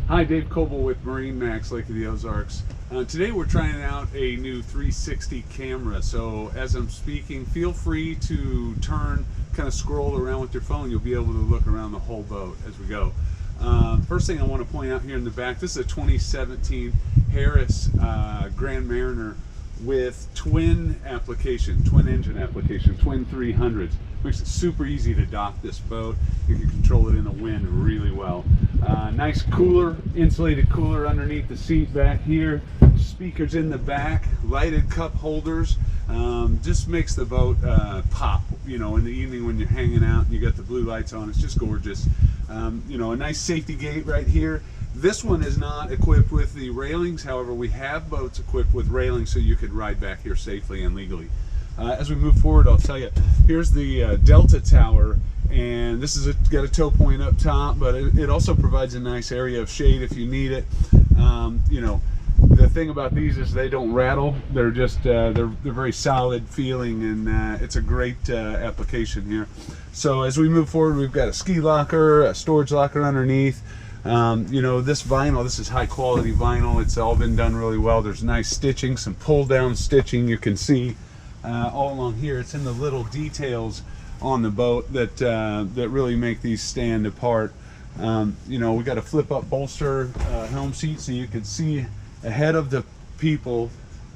Hi, Dave Coble with MarineMax Lake Ozarks. Today we're trying out a new 360 camera. So as I'm speaking, feel free to turn, kind of scroll around with your phone. You'll be able to look around the whole boat as we go. First thing I want to point out here in the back, this is a 2017 Harris Grand Mariner with twin engine application, twin 300s. Makes it super easy to dock this boat. You can control it in the wind really well. Nice cooler, insulated cooler underneath the seat back here. Speakers in the back, lighted cup holders. Just makes the boat pop, you know, in the evening when you're hanging out and you got the blue lights on. It's just gorgeous. You know, a nice safety gate right here. This one is not equipped with the railings. However, we have boats equipped with railings so you could ride back here safely and legally. As we move forward, I'll tell you, here's the Delta Tower, and this is got a tow point up top, but it also provides a nice area of shade if you need it. You know, the thing about these is they don't rattle. They're just they're very solid feeling, and it's a great application here. So as we move forward, we've got a ski locker, a storage locker underneath. You know, this vinyl, this is high quality vinyl. It's all been done really well. There's nice stitching, some pull down stitching you can see all along here. It's in the little details on the boat that that really make these stand apart. You know, we got a flip up bolster helm seat so you can see ahead of the people,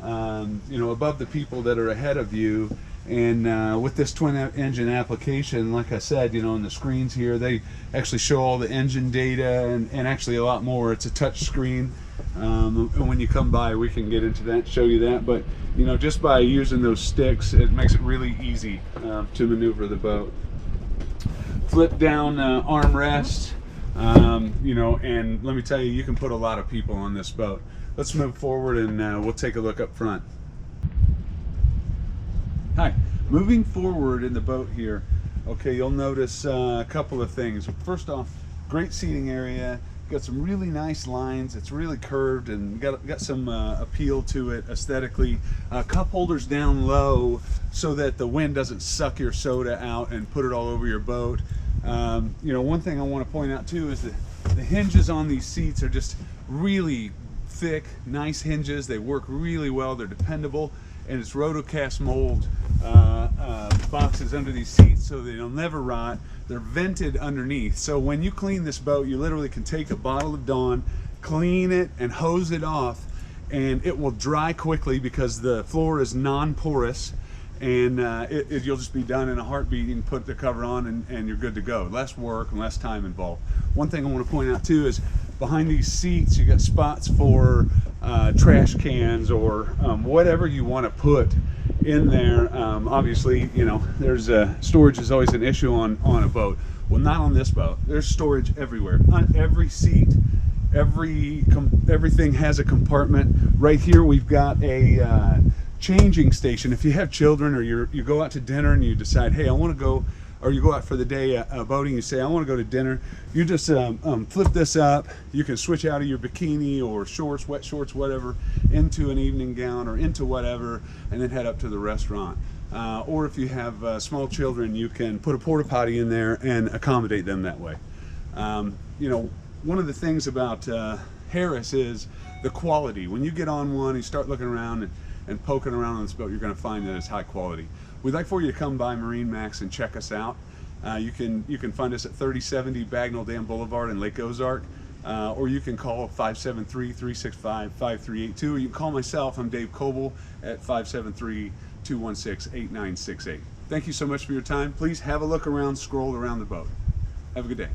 you know, above the people that are ahead of you. And with this twin engine application, like I said, you know, in the screens here, they actually show all the engine data and actually a lot more. It's a touch screen. And when you come by, we can get into that, show you that. But, you know, just by using those sticks, it makes it really easy to maneuver the boat. Flip down armrest, you know, and let me tell you, you can put a lot of people on this boat. Let's move forward and we'll take a look up front. Hi, moving forward in the boat here, okay, you'll notice a couple of things. First off, great seating area, got some really nice lines. It's really curved and got some appeal to it aesthetically. Cup holders down low so that the wind doesn't suck your soda out and put it all over your boat. You know, one thing I want to point out too is that the hinges on these seats are just really thick, nice hinges. They work really well, they're dependable, and it's rotocast mold boxes under these seats so they'll never rot. They're vented underneath, so when you clean this boat, you literally can take a bottle of Dawn, clean it and hose it off, and it will dry quickly because the floor is non-porous, and you'll just be done in a heartbeat. You can put the cover on and you're good to go. Less work and less time involved. One thing I want to point out too is behind these seats you got spots for trash cans or whatever you want to put in there. Obviously, you know, there's storage is always an issue on a boat. Well, not on this boat. There's storage everywhere, on every seat. Everything has a compartment. Right here we've got a changing station. If you have children or you go out to dinner and you decide, hey, I want to go, or you go out for the day boating, you say, I want to go to dinner, you just flip this up. You can switch out of your bikini or shorts, wet shorts, whatever, into an evening gown or into whatever, and then head up to the restaurant. Or if you have small children, you can put a porta potty in there and accommodate them that way. You know, one of the things about Harris is the quality. When you get on one, you start looking around and poking around on this boat, you're going to find that it's high quality. We'd like for you to come by MarineMax and check us out. You can find us at 3070 Bagnell Dam Boulevard in Lake Ozark, or you can call 573-365-5382, or you can call myself. I'm Dave Coble at 573-216-8968. Thank you so much for your time. Please have a look around, scroll around the boat. Have a good day.